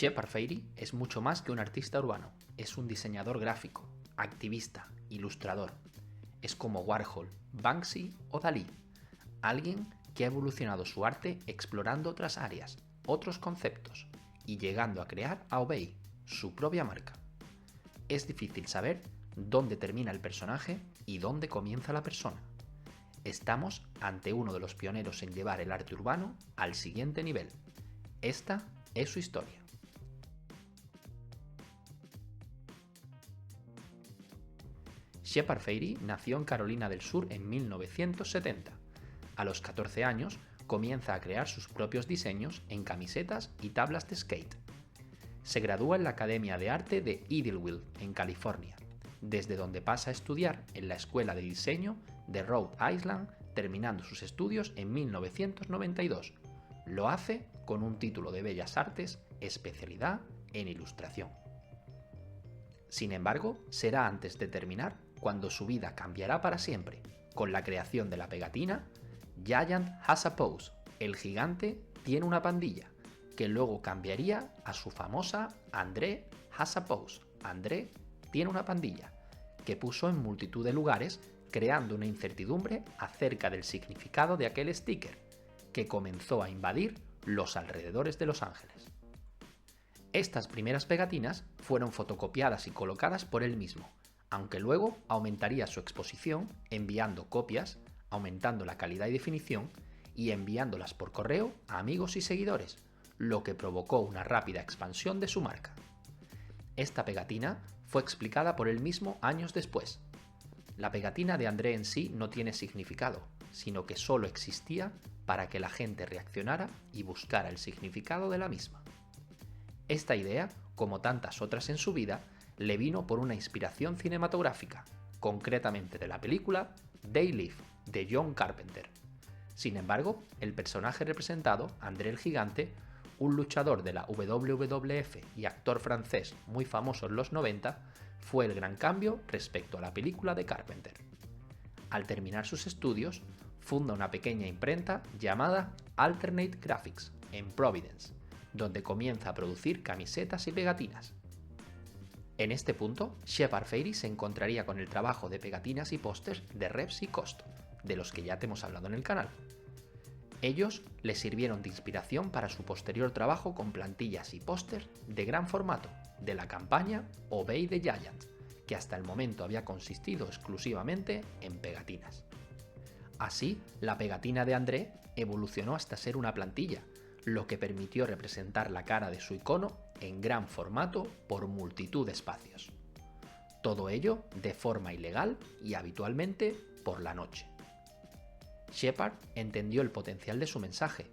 Shepard Fairey es mucho más que un artista urbano, es un diseñador gráfico, activista, ilustrador. Es como Warhol, Banksy o Dalí, alguien que ha evolucionado su arte explorando otras áreas, otros conceptos y llegando a crear a Obey, su propia marca. Es difícil saber dónde termina el personaje y dónde comienza la persona. Estamos ante uno de los pioneros en llevar el arte urbano al siguiente nivel. Esta es su historia. Shepard Fairey nació en Carolina del Sur en 1970. A los 14 años comienza a crear sus propios diseños en camisetas y tablas de skate. Se gradúa en la Academia de Arte de Idlewild, en California, desde donde pasa a estudiar en la Escuela de Diseño de Rhode Island, terminando sus estudios en 1992. Lo hace con un título de Bellas Artes, especialidad en ilustración. Sin embargo, será antes de terminar cuando su vida cambiará para siempre, con la creación de la pegatina Giant Has a Pose, el gigante tiene una pandilla, que luego cambiaría a su famosa André Has a Pose, André tiene una pandilla, que puso en multitud de lugares creando una incertidumbre acerca del significado de aquel sticker, que comenzó a invadir los alrededores de Los Ángeles. Estas primeras pegatinas fueron fotocopiadas y colocadas por él mismo, aunque luego aumentaría su exposición enviando copias, aumentando la calidad y definición y enviándolas por correo a amigos y seguidores, lo que provocó una rápida expansión de su marca. Esta pegatina fue explicada por él mismo años después. La pegatina de André en sí no tiene significado, sino que solo existía para que la gente reaccionara y buscara el significado de la misma. Esta idea, como tantas otras en su vida, le vino por una inspiración cinematográfica, concretamente de la película They Live, de John Carpenter. Sin embargo, el personaje representado, André el Gigante, un luchador de la WWF y actor francés muy famoso en los 90, fue el gran cambio respecto a la película de Carpenter. Al terminar sus estudios, funda una pequeña imprenta llamada Alternate Graphics en Providence, donde comienza a producir camisetas y pegatinas. En este punto, Shepard Fairey se encontraría con el trabajo de pegatinas y pósters de Reps y Cost, de los que ya te hemos hablado en el canal. Ellos le sirvieron de inspiración para su posterior trabajo con plantillas y pósters de gran formato de la campaña Obey the Giant, que hasta el momento había consistido exclusivamente en pegatinas. Así, la pegatina de André evolucionó hasta ser una plantilla, lo que permitió representar la cara de su icono en gran formato por multitud de espacios. Todo ello de forma ilegal y habitualmente por la noche. Shepard entendió el potencial de su mensaje,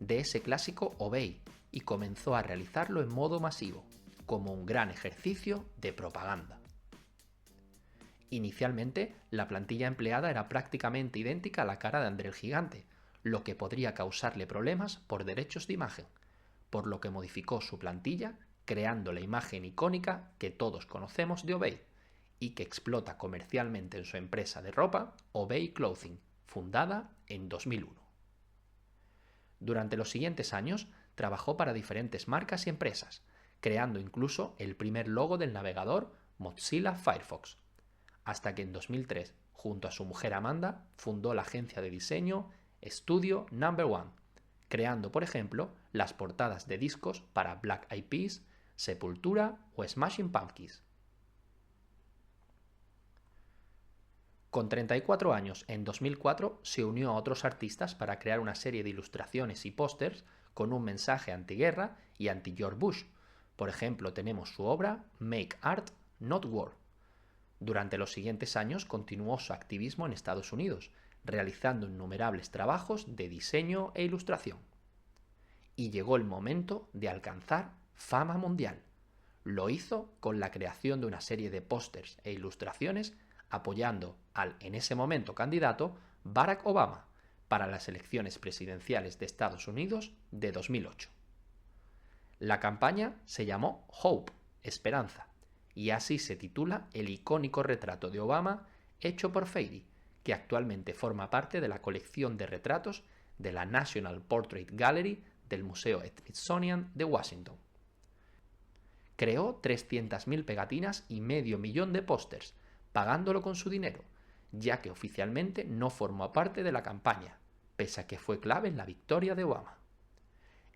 de ese clásico Obey, y comenzó a realizarlo en modo masivo, como un gran ejercicio de propaganda. Inicialmente, la plantilla empleada era prácticamente idéntica a la cara de André el Gigante, lo que podría causarle problemas por derechos de imagen, por lo que modificó su plantilla creando la imagen icónica que todos conocemos de Obey y que explota comercialmente en su empresa de ropa Obey Clothing, fundada en 2001. Durante los siguientes años trabajó para diferentes marcas y empresas, creando incluso el primer logo del navegador Mozilla Firefox, hasta que en 2003, junto a su mujer Amanda, fundó la agencia de diseño Studio No. 1, creando, por ejemplo, las portadas de discos para Black Eyed Peas, Sepultura o Smashing Pumpkins. Con 34 años, en 2004, se unió a otros artistas para crear una serie de ilustraciones y pósters con un mensaje antiguerra y anti-George Bush. Por ejemplo, tenemos su obra Make Art, Not War. Durante los siguientes años continuó su activismo en Estados Unidos, realizando innumerables trabajos de diseño e ilustración. Y llegó el momento de alcanzar fama mundial. Lo hizo con la creación de una serie de pósters e ilustraciones apoyando al, en ese momento, candidato Barack Obama para las elecciones presidenciales de Estados Unidos de 2008. La campaña se llamó Hope, Esperanza, y así se titula el icónico retrato de Obama hecho por Fairey, que actualmente forma parte de la colección de retratos de la National Portrait Gallery del Museo Smithsonian de Washington. Creó 300.000 pegatinas y medio millón de pósters, pagándolo con su dinero, ya que oficialmente no formó parte de la campaña, pese a que fue clave en la victoria de Obama.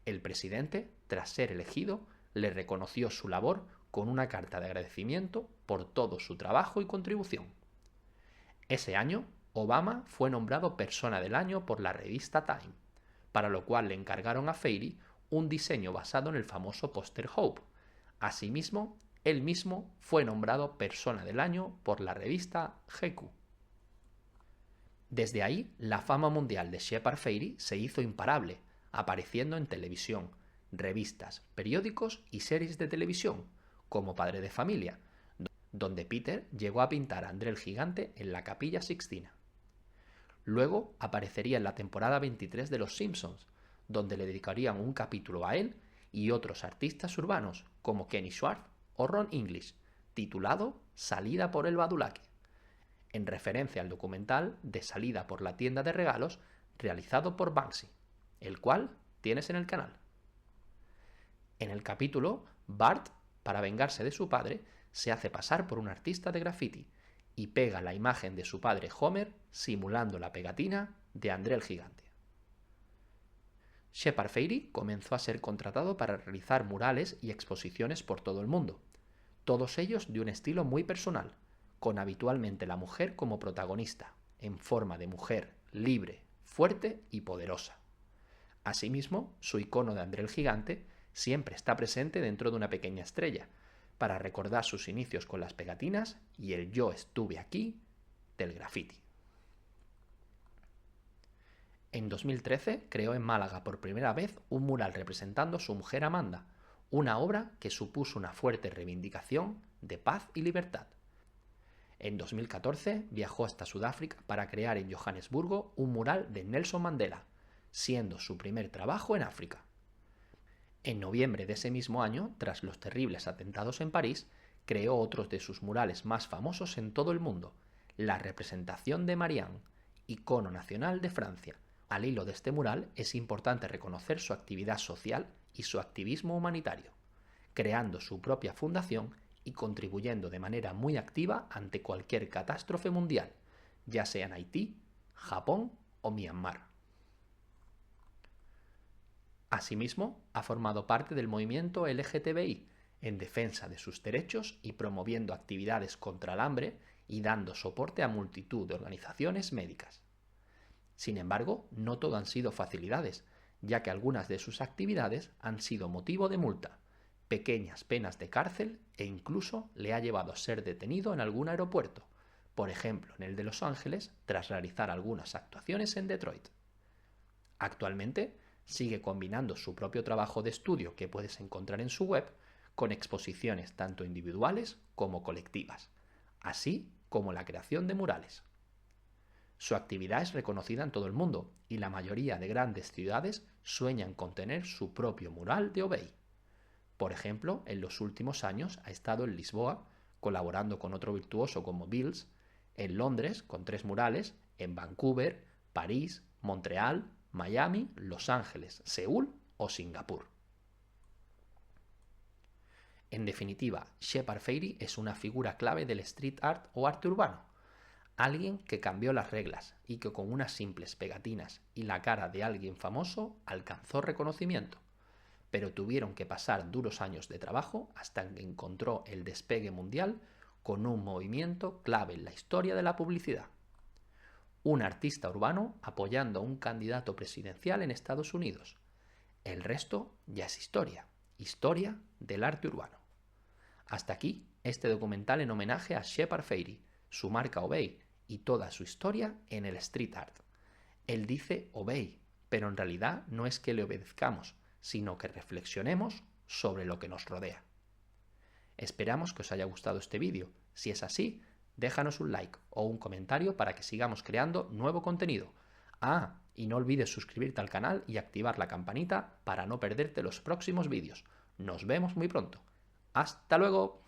El presidente, tras ser elegido, le reconoció su labor con una carta de agradecimiento por todo su trabajo y contribución. Ese año, Obama fue nombrado Persona del Año por la revista Time, para lo cual le encargaron a Fairy un diseño basado en el famoso póster Hope. Asimismo, él mismo fue nombrado Persona del Año por la revista GQ. Desde ahí, la fama mundial de Shepard Fairey se hizo imparable, apareciendo en televisión, revistas, periódicos y series de televisión, como Padre de Familia, donde Peter llegó a pintar a André el Gigante en la Capilla Sixtina. Luego aparecería en la temporada 23 de Los Simpsons, donde le dedicarían un capítulo a él y otros artistas urbanos, como Kenny Schwartz o Ron English, titulado Salida por el Badulaque, en referencia al documental de Salida por la tienda de regalos realizado por Banksy, el cual tienes en el canal. En el capítulo, Bart, para vengarse de su padre, se hace pasar por un artista de graffiti y pega la imagen de su padre Homer simulando la pegatina de André el Gigante. Shepard Fairey comenzó a ser contratado para realizar murales y exposiciones por todo el mundo, todos ellos de un estilo muy personal, con habitualmente la mujer como protagonista, en forma de mujer libre, fuerte y poderosa. Asimismo, su icono de André el Gigante siempre está presente dentro de una pequeña estrella, para recordar sus inicios con las pegatinas y el yo estuve aquí del graffiti. En 2013 creó en Málaga por primera vez un mural representando a su mujer Amanda, una obra que supuso una fuerte reivindicación de paz y libertad. En 2014 viajó hasta Sudáfrica para crear en Johannesburgo un mural de Nelson Mandela, siendo su primer trabajo en África. En noviembre de ese mismo año, tras los terribles atentados en París, creó otros de sus murales más famosos en todo el mundo, la representación de Marianne, icono nacional de Francia. Al hilo de este mural es importante reconocer su actividad social y su activismo humanitario, creando su propia fundación y contribuyendo de manera muy activa ante cualquier catástrofe mundial, ya sea en Haití, Japón o Myanmar. Asimismo, ha formado parte del movimiento LGTBI, en defensa de sus derechos y promoviendo actividades contra el hambre y dando soporte a multitud de organizaciones médicas. Sin embargo, no todo han sido facilidades, ya que algunas de sus actividades han sido motivo de multa, pequeñas penas de cárcel e incluso le ha llevado a ser detenido en algún aeropuerto, por ejemplo en el de Los Ángeles, tras realizar algunas actuaciones en Detroit. Actualmente, sigue combinando su propio trabajo de estudio que puedes encontrar en su web con exposiciones tanto individuales como colectivas, así como la creación de murales. Su actividad es reconocida en todo el mundo y la mayoría de grandes ciudades sueñan con tener su propio mural de Obey. Por ejemplo, en los últimos años ha estado en Lisboa, colaborando con otro virtuoso como Bills, en Londres con 3 murales, en Vancouver, París, Montreal, Miami, Los Ángeles, Seúl o Singapur. En definitiva, Shepard Fairey es una figura clave del street art o arte urbano, alguien que cambió las reglas y que con unas simples pegatinas y la cara de alguien famoso alcanzó reconocimiento, pero tuvieron que pasar duros años de trabajo hasta que encontró el despegue mundial con un movimiento clave en la historia de la publicidad. Un artista urbano apoyando a un candidato presidencial en Estados Unidos. El resto ya es historia, historia del arte urbano. Hasta aquí este documental en homenaje a Shepard Fairey, su marca Obey y toda su historia en el street art. Él dice Obey, pero en realidad no es que le obedezcamos, sino que reflexionemos sobre lo que nos rodea. Esperamos que os haya gustado este vídeo. Si es así, déjanos un like o un comentario para que sigamos creando nuevo contenido. Y no olvides suscribirte al canal y activar la campanita para no perderte los próximos vídeos. Nos vemos muy pronto. ¡Hasta luego!